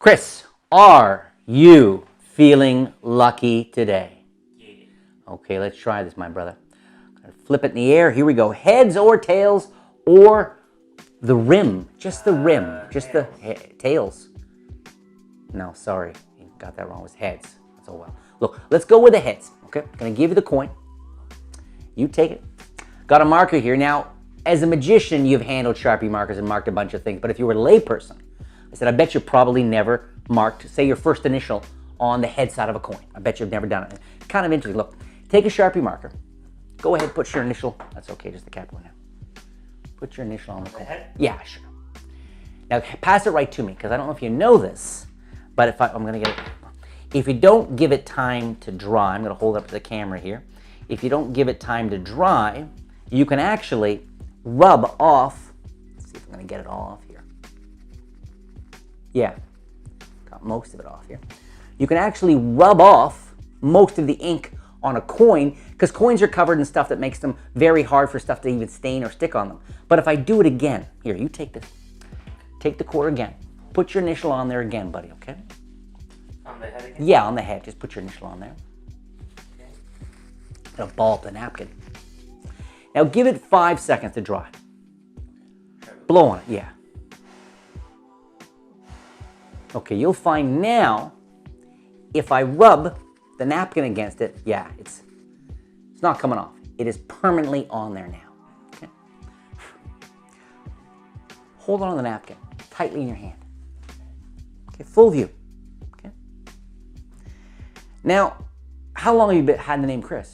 Chris, are you feeling lucky today? Yeah. Okay, let's try this, my brother. Flip it in the air. Here we go. Heads or tails or the rim. Just the rim. Just the tails. No, sorry. You got that wrong. It was heads. That's all well. Look, let's go with the heads. Okay, I'm going to give you the coin. You take it. Got a marker here. Now, as a magician, you've handled Sharpie markers and marked a bunch of things. But if you were a layperson, I said, I bet you probably never marked, say, your first initial on the head side of a coin. I bet you've never done it. Kind of interesting. Look, take a Sharpie marker. Go ahead, put your initial. That's okay, just the capital now. Put your initial on the coin. Yeah, sure. Now, pass it right to me, because I don't know if you know this, but if I'm going to get it. If you don't give it time to dry, I'm going to hold it up to the camera here. If you don't give it time to dry, you can actually rub off. Let's see if I'm going to get it all off here. Yeah, got most of it off here. You can actually rub off most of the ink on a coin, because coins are covered in stuff that makes them very hard for stuff to even stain or stick on them. But if I do it again, here, you take this. Take the quarter again. Put your initial on there again, buddy, okay? On the head again? Yeah, on the head. Just put your initial on there. Okay. It'll ball up the napkin. Now give it 5 seconds to dry. Blow on it, yeah. Okay, you'll find now, if I rub the napkin against it, yeah, it's not coming off. It is permanently on there now. Okay. Hold on to the napkin tightly in your hand. Okay, full view. Okay. Now, how long have you had the name Chris?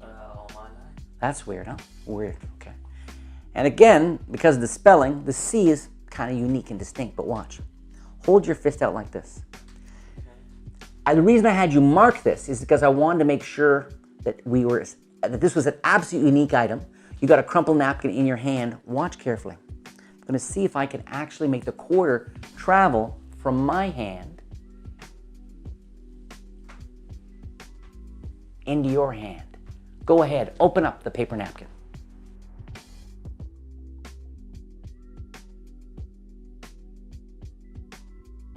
All my life. That's weird, huh? Weird. Okay. And again, because of the spelling, the C is kind of unique and distinct. But watch. Hold your fist out like this. The reason I had you mark this is because I wanted to make sure that that this was an absolutely unique item. You got a crumpled napkin in your hand. Watch carefully. I'm going to see if I can actually make the quarter travel from my hand into your hand. Go ahead, open up the paper napkin.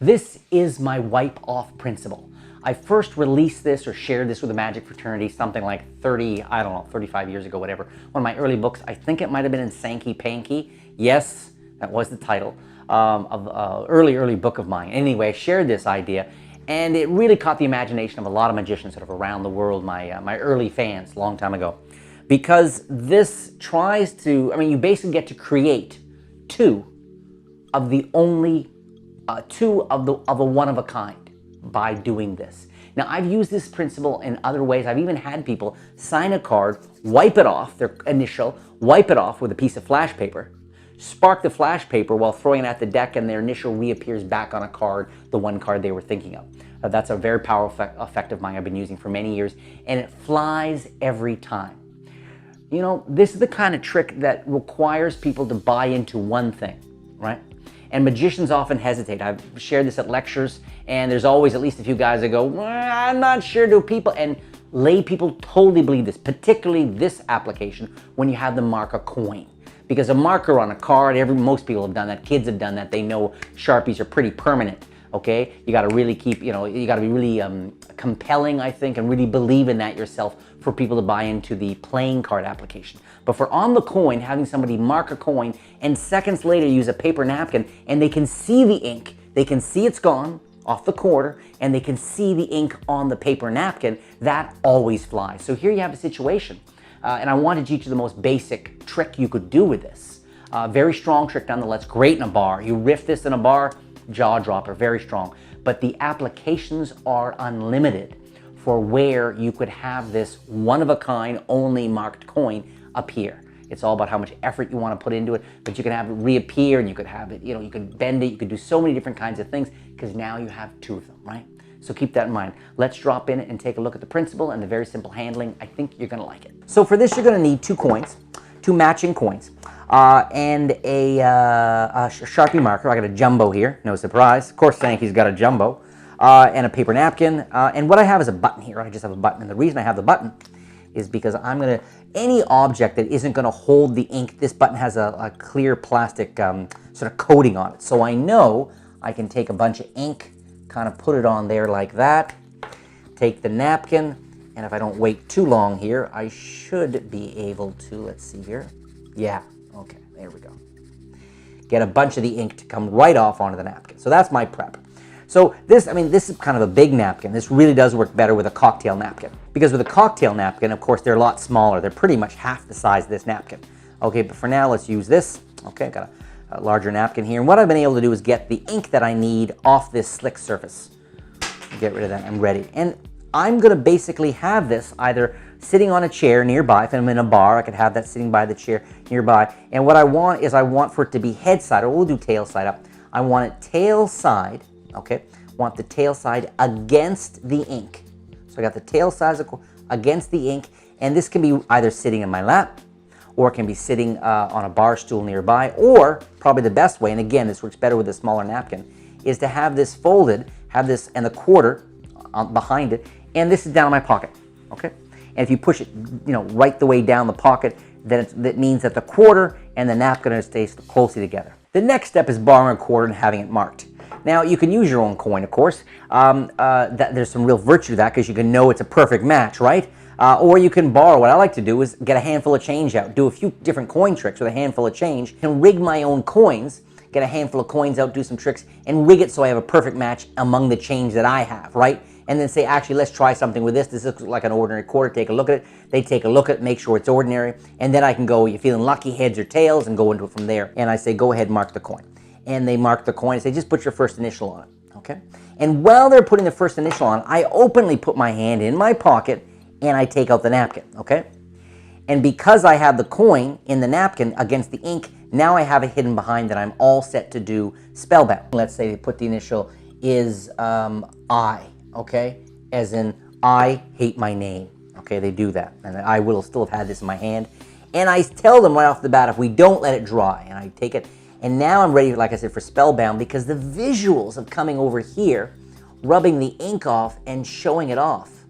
This is my wipe-off principle. I first released this or shared this with the Magic Fraternity something like 35 years ago, whatever. One of my early books, I think it might have been in Sankey Panky. Yes, that was the title of an early book of mine. Anyway, I shared this idea, and it really caught the imagination of a lot of magicians sort of around the world, my early fans, a long time ago. Because this tries to, you basically get to create two of a one of a kind by doing this. Now, I've used this principle in other ways. I've even had people sign a card, wipe it off, their initial, wipe it off with a piece of flash paper, spark the flash paper while throwing it at the deck, and their initial reappears back on a card, the one card they were thinking of. That's a very powerful effect of mine I've been using for many years, and it flies every time. You know, this is the kind of trick that requires people to buy into one thing, right? And magicians often hesitate. I've shared this at lectures, and there's always at least a few guys that go, well, I'm not sure, do people? And lay people totally believe this, particularly this application when you have them mark a coin. Because a marker on a card, most people have done that, kids have done that, they know Sharpies are pretty permanent, okay? You gotta really keep, you gotta be really compelling, I think, and really believe in that yourself for people to buy into the playing card application. But for on the coin, having somebody mark a coin and seconds later use a paper napkin and they can see the ink, they can see it's gone off the quarter, and they can see the ink on the paper napkin, that always flies. So here you have a situation, and I wanted to teach you the most basic trick you could do with this. Very strong trick nonetheless, great in a bar. You riff this in a bar, jaw dropper, very strong. But the applications are unlimited for where you could have this one-of-a-kind, only marked coin appear. It's all about how much effort you want to put into it, but you can have it reappear, and you could have it, you could bend it, you could do so many different kinds of things, because now you have two of them, right? So keep that in mind. Let's drop in and take a look at the principle and the very simple handling. I think you're going to like it. So for this, you're going to need two coins, two matching coins, and a Sharpie marker. I got a jumbo here, no surprise. Of course, Sankey's got a jumbo, and a paper napkin. And what I have is a button here. I just have a button, and the reason I have the button is because I'm going to, any object that isn't going to hold the ink, this button has a clear plastic sort of coating on it. So I know I can take a bunch of ink, kind of put it on there like that, take the napkin, and if I don't wait too long here, I should be able to, let's see here. Yeah, okay, there we go. Get a bunch of the ink to come right off onto the napkin. So that's my prep. So this, I mean, this is kind of a big napkin. This really does work better with a cocktail napkin. Because with a cocktail napkin, of course, they're a lot smaller. They're pretty much half the size of this napkin. Okay, but for now, let's use this. Okay, I've got a larger napkin here. And what I've been able to do is get the ink that I need off this slick surface. Get rid of that, I'm ready. And I'm gonna basically have this either sitting on a chair nearby. If I'm in a bar, I could have that sitting by the chair nearby. And what I want is I want for it to be head side, or we'll do tail side up. I want it tail side, okay? Want the tail side against the ink. So I got the tail side against the ink, and this can be either sitting in my lap, or it can be sitting on a bar stool nearby, or probably the best way, and again, this works better with a smaller napkin, is to have this folded, have this and the quarter behind it, and this is down in my pocket, okay? And if you push it, you know, right the way down the pocket, then that means that the quarter and the napkin stay closely together. The next step is borrowing a quarter and having it marked. Now, you can use your own coin, of course. There's some real virtue to that because you can know it's a perfect match, right? Or you can borrow. What I like to do is get a handful of change out, do a few different coin tricks with a handful of change, and rig my own coins, get a handful of coins out, do some tricks, and rig it so I have a perfect match among the change that I have, right? And then say, actually, let's try something with this. This looks like an ordinary quarter. Take a look at it. They take a look at it, make sure it's ordinary. And then I can go, you feeling lucky, heads or tails, and go into it from there. And I say, go ahead, mark the coin. And they mark the coin and say, just put your first initial on it, okay? And while they're putting the first initial on, I openly put my hand in my pocket and I take out the napkin, okay? And because I have the coin in the napkin against the ink, now I have it hidden behind that I'm all set to do spellbound. Let's say they put the initial is I, okay? As in, I hate my name, okay? They do that, and I will still have had this in my hand. And I tell them right off the bat, if we don't let it dry, and I take it, and now I'm ready, like I said, for spellbound, because the visuals of coming over here, rubbing the ink off and showing it off,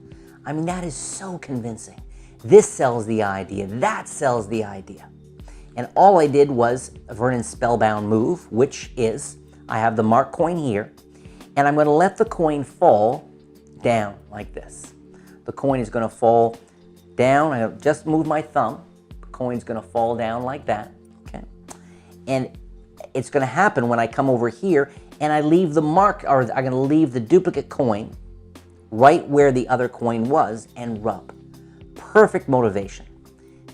I mean, that is so convincing. This sells the idea, that sells the idea. And all I did was Vernon's spellbound move, which is, I have the marked coin here, and I'm gonna let the coin fall down like this. The coin is gonna fall down, I just move my thumb, the coin's gonna fall down like that, okay? And it's gonna happen when I come over here and I leave the mark, or I'm gonna leave the duplicate coin right where the other coin was and rub. Perfect motivation.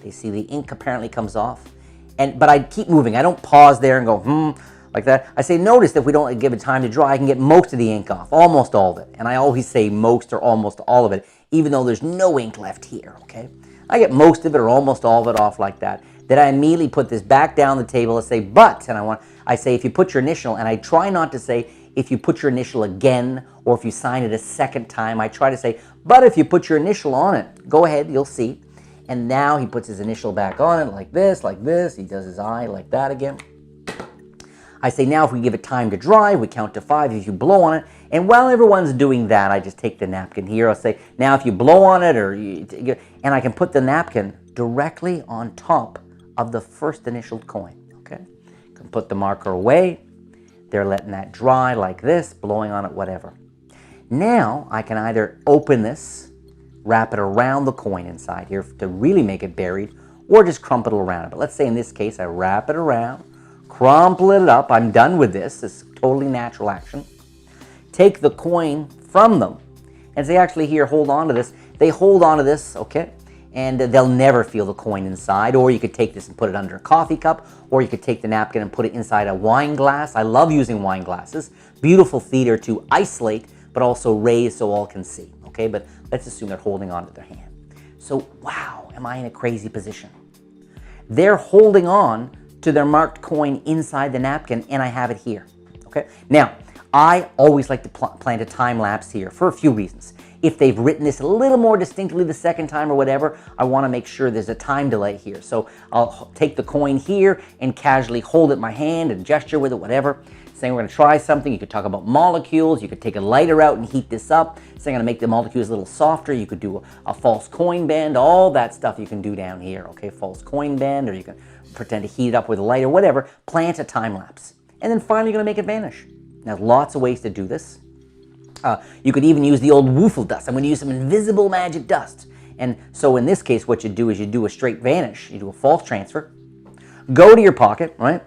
They see the ink apparently comes off, but I keep moving. I don't pause there and go, like that. I say, notice that if we don't give it time to dry, I can get most of the ink off, almost all of it. And I always say most or almost all of it, even though there's no ink left here, okay? I get most of it or almost all of it off like that. Then I immediately put this back down the table and say, but, and I say, if you put your initial, and I try not to say, if you put your initial again, or if you sign it a second time, I try to say, but if you put your initial on it, go ahead, you'll see. And now he puts his initial back on it like this, he does his eye like that again. I say, now if we give it time to dry, we count to 5 if you blow on it. And while everyone's doing that, I just take the napkin here. I'll say, now if you blow on it, and I can put the napkin directly on top of the first initial coin, okay? Can put the marker away. They're letting that dry like this, blowing on it, whatever. Now I can either open this, wrap it around the coin inside here to really make it buried, or just crumple it around it. But let's say in this case, I wrap it around, crumple it up. I'm done with this. This is totally natural action. Take the coin from them, and they actually here hold on to this. They hold on to this, okay? And they'll never feel the coin inside. Or you could take this and put it under a coffee cup, or you could take the napkin and put it inside a wine glass. I love using wine glasses. Beautiful theater to isolate, but also raise so all can see, okay? But let's assume they're holding on to their hand. So, wow, am I in a crazy position? They're holding on to their marked coin inside the napkin, and I have it here, okay? Now, I always like to plant a time lapse here for a few reasons. If they've written this a little more distinctly the second time or whatever, I want to make sure there's a time delay here. So I'll take the coin here and casually hold it in my hand and gesture with it, whatever. Saying we're going to try something. You could talk about molecules. You could take a lighter out and heat this up. Saying I'm going to make the molecules a little softer. You could do a false coin bend. All that stuff you can do down here, okay? False coin bend, or you can pretend to heat it up with a lighter, whatever. Plant a time lapse. And then finally you're going to make it vanish. Now, lots of ways to do this. You could even use the old woofle dust. I'm going to use some invisible magic dust. And so in this case, what you do is you do a straight vanish. You do a false transfer. Go to your pocket, right?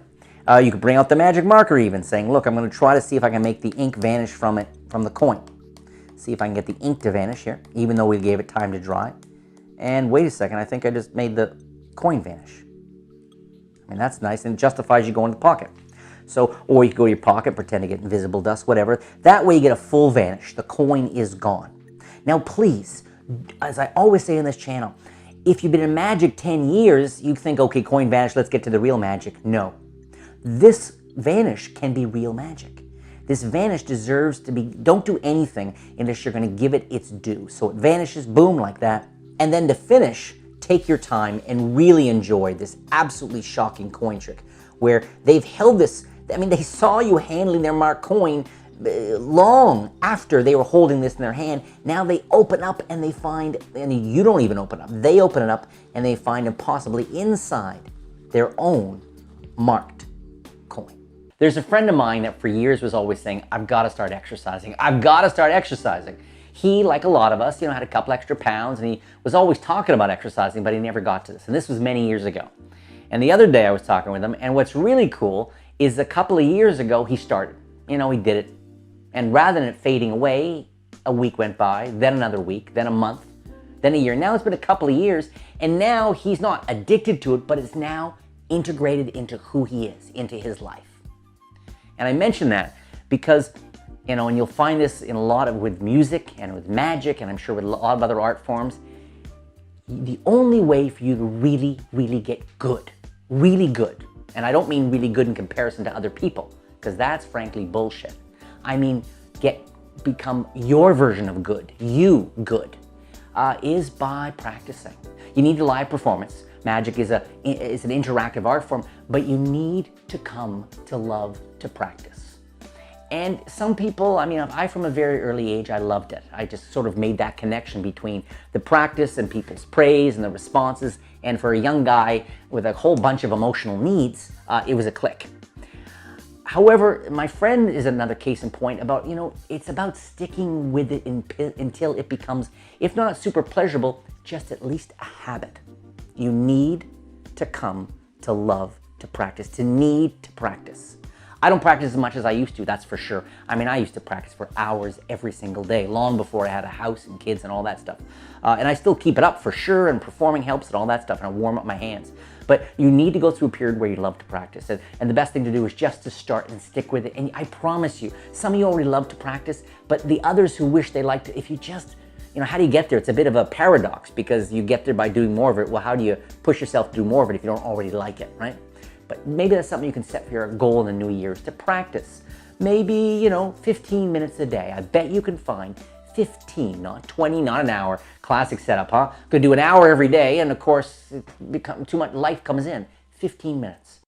You could bring out the magic marker even, saying, look, I'm going to try to see if I can make the ink vanish from the coin. See if I can get the ink to vanish here, even though we gave it time to dry. And wait a second, I think I just made the coin vanish. I mean, that's nice, and it justifies you going to the pocket. So, or you can go to your pocket, pretend to get invisible dust, whatever. That way you get a full vanish. The coin is gone. Now, please, as I always say on this channel, if you've been in magic 10 years, you think, okay, coin vanish, let's get to the real magic. No. This vanish can be real magic. This vanish deserves to be, don't do anything unless you're going to give it its due. So it vanishes, boom, like that. And then to finish, take your time and really enjoy this absolutely shocking coin trick where they've held this, I mean, they saw you handling their marked coin long after they were holding this in their hand. Now they open up and they find, and you don't even open up, they open it up and they find it possibly inside their own marked coin. There's a friend of mine that for years was always saying, I've got to start exercising. I've got to start exercising. He, like a lot of us, had a couple extra pounds and he was always talking about exercising, but he never got to this. And this was many years ago. And the other day I was talking with him, and what's really cool is a couple of years ago he started. He did it. And rather than it fading away, a week went by, then another week, then a month, then a year. Now it's been a couple of years, and now he's not addicted to it, but it's now integrated into who he is, into his life. And I mention that because, and you'll find this in a lot of, with music and with magic, and I'm sure with a lot of other art forms, the only way for you to really, really get good, really good, and I don't mean really good in comparison to other people, because that's frankly bullshit. I mean, become your version of good, you good, is by practicing. You need a live performance. Magic is an interactive art form, but you need to come to love to practice. And some people, I from a very early age, I loved it. I just sort of made that connection between the practice and people's praise and the responses. And for a young guy with a whole bunch of emotional needs, it was a click. However, my friend is another case in point about, it's about sticking with it until it becomes, if not super pleasurable, just at least a habit. You need to come to love to practice, to need to practice. I don't practice as much as I used to, that's for sure. I used to practice for hours every single day, long before I had a house and kids and all that stuff. And I still keep it up for sure, and performing helps and all that stuff, and I warm up my hands. But you need to go through a period where you love to practice. And the best thing to do is just to start and stick with it. And I promise you, some of you already love to practice, but the others who wish they liked to, if you just, how do you get there? It's a bit of a paradox because you get there by doing more of it. Well, how do you push yourself to do more of it if you don't already like it, right? But maybe that's something you can set for your goal in the new year is to practice. Maybe, 15 minutes a day. I bet you can find 15, not 20, not an hour. Classic setup, huh? Could do an hour every day, and of course, too much life comes in. 15 minutes.